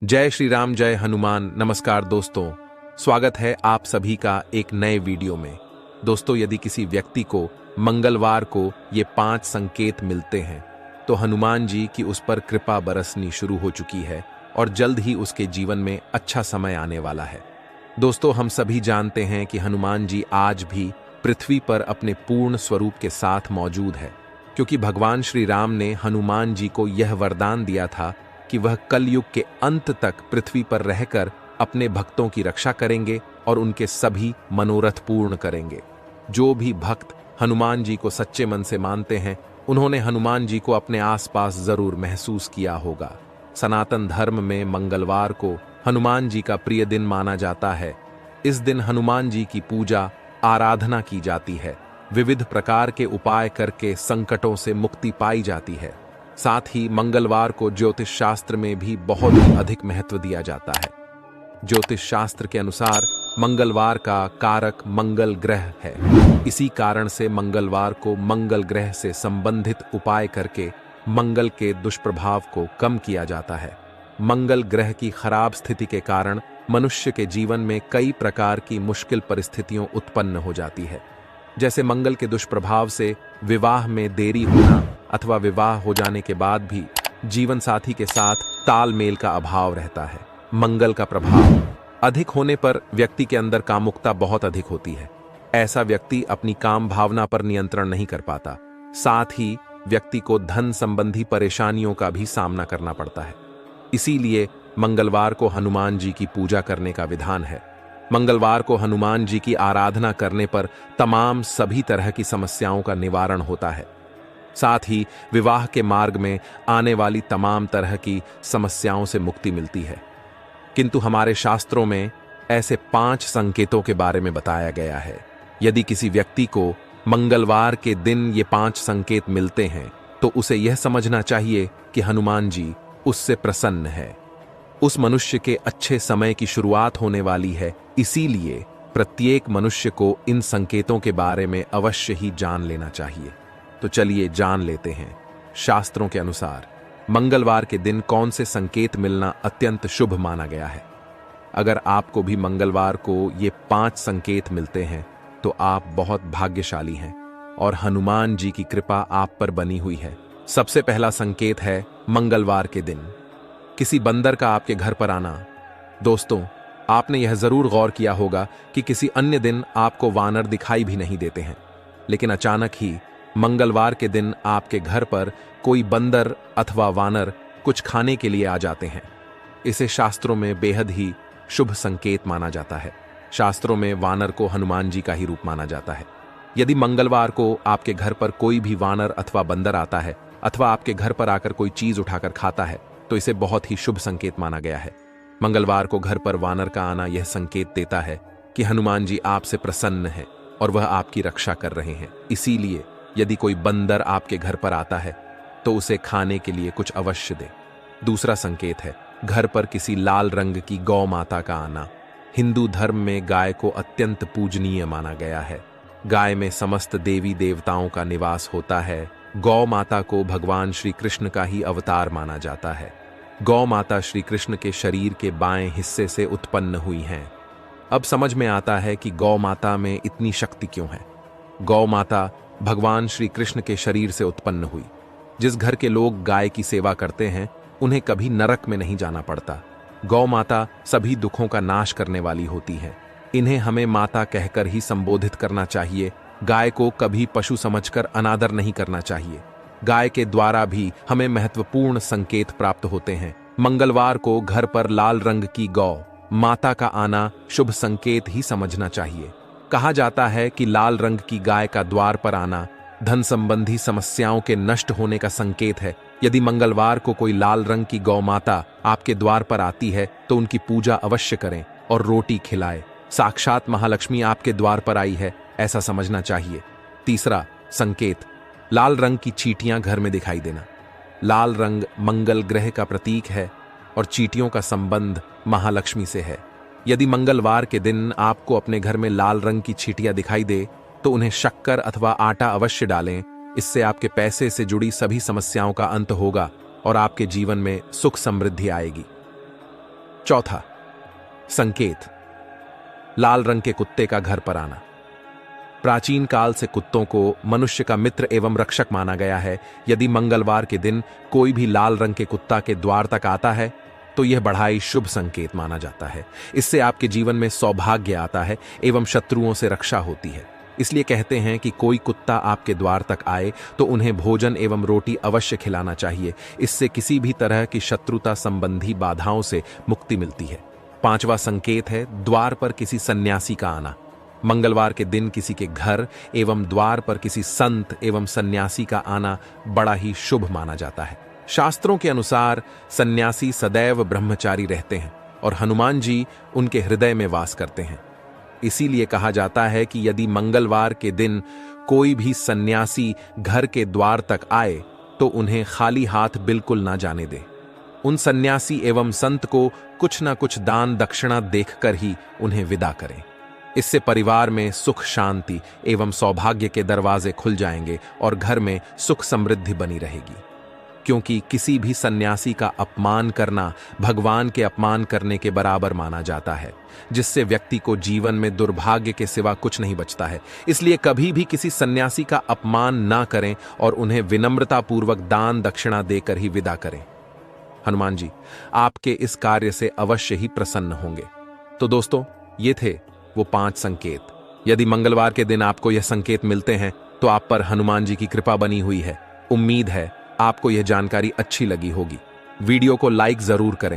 जय श्री राम, जय हनुमान। नमस्कार दोस्तों, स्वागत है आप सभी का एक नए वीडियो में। दोस्तों, यदि किसी व्यक्ति को मंगलवार को ये 5 संकेत मिलते हैं तो हनुमान जी की उस पर कृपा बरसनी शुरू हो चुकी है और जल्द ही उसके जीवन में अच्छा समय आने वाला है। दोस्तों, हम सभी जानते हैं कि हनुमान जी आज भी पृथ्वी पर अपने पूर्ण स्वरूप के साथ मौजूद है, क्योंकि भगवान श्री राम ने हनुमान जी को यह वरदान दिया था कि वह कलयुग के अंत तक पृथ्वी पर रहकर अपने भक्तों की रक्षा करेंगे और उनके सभी मनोरथ पूर्ण करेंगे। जो भी भक्त हनुमान जी को सच्चे मन से मानते हैं, उन्होंने हनुमान जी को अपने आसपास जरूर महसूस किया होगा। सनातन धर्म में मंगलवार को हनुमान जी का प्रिय दिन माना जाता है। इस दिन हनुमान जी की पूजा आराधना की जाती है। विविध प्रकार के उपाय करके संकटों से मुक्ति पाई जाती है। साथ ही मंगलवार को ज्योतिष शास्त्र में भी बहुत ही अधिक महत्व दिया जाता है। ज्योतिष शास्त्र के अनुसार मंगलवार का कारक मंगल ग्रह है। इसी कारण से मंगलवार को मंगल ग्रह से संबंधित उपाय करके मंगल के दुष्प्रभाव को कम किया जाता है। मंगल ग्रह की खराब स्थिति के कारण मनुष्य के जीवन में कई प्रकार की मुश्किल परिस्थितियां उत्पन्न हो जाती है। जैसे मंगल के दुष्प्रभाव से विवाह में देरी होना अथवा विवाह हो जाने के बाद भी जीवन साथी के साथ तालमेल का अभाव रहता है। मंगल का प्रभाव अधिक होने पर व्यक्ति के अंदर कामुकता बहुत अधिक होती है। ऐसा व्यक्ति अपनी काम भावना पर नियंत्रण नहीं कर पाता। साथ ही व्यक्ति को धन संबंधी परेशानियों का भी सामना करना पड़ता है। इसीलिए मंगलवार को हनुमान जी की पूजा करने का विधान है। मंगलवार को हनुमान जी की आराधना करने पर तमाम सभी तरह की समस्याओं का निवारण होता है। साथ ही विवाह के मार्ग में आने वाली तमाम तरह की समस्याओं से मुक्ति मिलती है। किंतु हमारे शास्त्रों में ऐसे 5 संकेतों के बारे में बताया गया है। यदि किसी व्यक्ति को मंगलवार के दिन ये 5 संकेत मिलते हैं तो उसे यह समझना चाहिए कि हनुमान जी उससे प्रसन्न है। उस मनुष्य के अच्छे समय की शुरुआत होने वाली है। इसीलिए प्रत्येक मनुष्य को इन संकेतों के बारे में अवश्य ही जान लेना चाहिए। तो चलिए जान लेते हैं। शास्त्रों के अनुसार मंगलवार के दिन कौन से संकेत मिलना अत्यंत शुभ माना गया है। अगर आपको भी मंगलवार को ये 5 संकेत मिलते हैं तो आप बहुत भाग्यशाली हैं और हनुमान जी की कृपा आप पर बनी हुई है। सबसे पहला संकेत है मंगलवार के दिन किसी बंदर का आपके घर पर आना। दोस्तों, आपने यह जरूर गौर किया होगा कि किसी अन्य दिन आपको वानर दिखाई भी नहीं देते हैं, लेकिन अचानक ही मंगलवार के दिन आपके घर पर कोई बंदर अथवा वानर कुछ खाने के लिए आ जाते हैं। इसे शास्त्रों में बेहद ही शुभ संकेत माना जाता है। शास्त्रों में वानर को हनुमान जी का ही रूप माना जाता है। यदि मंगलवार को आपके घर पर कोई भी वानर अथवा बंदर आता है अथवा आपके घर पर आकर कोई चीज उठाकर खाता है तो इसे बहुत ही शुभ संकेत माना गया है। मंगलवार को घर पर वानर का आना यह संकेत देता है कि हनुमान जी आपसे प्रसन्न हैं और वह आपकी रक्षा कर रहे हैं। इसीलिए यदि कोई बंदर आपके घर पर आता है तो उसे खाने के लिए कुछ अवश्य दे। दूसरा संकेत है घर पर किसी लाल रंग की गौ माता का आना। हिंदू धर्म में गाय को अत्यंत पूजनीय माना गया है। गाय में समस्त देवी देवताओं का निवास होता है। गौ माता को भगवान श्री कृष्ण का ही अवतार माना जाता है। गौ माता श्री कृष्ण के शरीर के बाएं हिस्से से उत्पन्न हुई हैं। अब समझ में आता है कि गौ माता में इतनी शक्ति क्यों है। गौ माता भगवान श्री कृष्ण के शरीर से उत्पन्न हुई। जिस घर के लोग गाय की सेवा करते हैं उन्हें कभी नरक में नहीं जाना पड़ता। गौ माता सभी दुखों का नाश करने वाली होती है। इन्हें हमें माता कहकर ही संबोधित करना चाहिए। गाय को कभी पशु समझकर अनादर नहीं करना चाहिए। गाय के द्वारा भी हमें महत्वपूर्ण संकेत प्राप्त होते हैं। मंगलवार को घर पर लाल रंग की गौ माता का आना शुभ संकेत ही समझना चाहिए। कहा जाता है कि लाल रंग की गाय का द्वार पर आना धन संबंधी समस्याओं के नष्ट होने का संकेत है। यदि मंगलवार को कोई लाल रंग की गौ माता आपके द्वार पर आती है तो उनकी पूजा अवश्य करें और रोटी खिलाएं। साक्षात महालक्ष्मी आपके द्वार पर आई है, ऐसा समझना चाहिए। तीसरा संकेत, लाल रंग की चींटियां घर में दिखाई देना। लाल रंग मंगल ग्रह का प्रतीक है और चींटियों का संबंध महालक्ष्मी से है। यदि मंगलवार के दिन आपको अपने घर में लाल रंग की चींटियां दिखाई दे तो उन्हें शक्कर अथवा आटा अवश्य डालें। इससे आपके पैसे से जुड़ी सभी समस्याओं का अंत होगा और आपके जीवन में सुख समृद्धि आएगी। चौथा संकेत, लाल रंग के कुत्ते का घर पर आना। प्राचीन काल से कुत्तों को मनुष्य का मित्र एवं रक्षक माना गया है। यदि मंगलवार के दिन कोई भी लाल रंग के कुत्ता के द्वार तक आता है तो यह बड़ा ही शुभ संकेत माना जाता है। इससे आपके जीवन में सौभाग्य आता है एवं शत्रुओं से रक्षा होती है। इसलिए कहते हैं कि कोई कुत्ता आपके द्वार तक आए तो उन्हें भोजन एवं रोटी अवश्य खिलाना चाहिए। इससे किसी भी तरह की शत्रुता संबंधी बाधाओं से मुक्ति मिलती है। पांचवा संकेत है द्वार पर किसी सन्यासी का आना। मंगलवार के दिन किसी के घर एवं द्वार पर किसी संत एवं सन्यासी का आना बड़ा ही शुभ माना जाता है। शास्त्रों के अनुसार सन्यासी सदैव ब्रह्मचारी रहते हैं और हनुमान जी उनके हृदय में वास करते हैं। इसीलिए कहा जाता है कि यदि मंगलवार के दिन कोई भी सन्यासी घर के द्वार तक आए तो उन्हें खाली हाथ बिल्कुल ना जाने दे। उन सन्यासी एवं संत को कुछ ना कुछ दान दक्षिणा देकर ही उन्हें विदा करें। इससे परिवार में सुख शांति एवं सौभाग्य के दरवाजे खुल जाएंगे और घर में सुख समृद्धि बनी रहेगी। क्योंकि किसी भी सन्यासी का अपमान करना भगवान के अपमान करने के बराबर माना जाता है, जिससे व्यक्ति को जीवन में दुर्भाग्य के सिवा कुछ नहीं बचता है। इसलिए कभी भी किसी सन्यासी का अपमान ना करें और उन्हें विनम्रतापूर्वक दान दक्षिणा देकर ही विदा करें। हनुमान जी आपके इस कार्य से अवश्य ही प्रसन्न होंगे। तो दोस्तों, ये थे वो 5 संकेत। यदि मंगलवार के दिन आपको यह संकेत मिलते हैं तो आप पर हनुमान जी की कृपा बनी हुई है। उम्मीद है आपको यह जानकारी अच्छी लगी होगी। वीडियो को लाइक जरूर करें।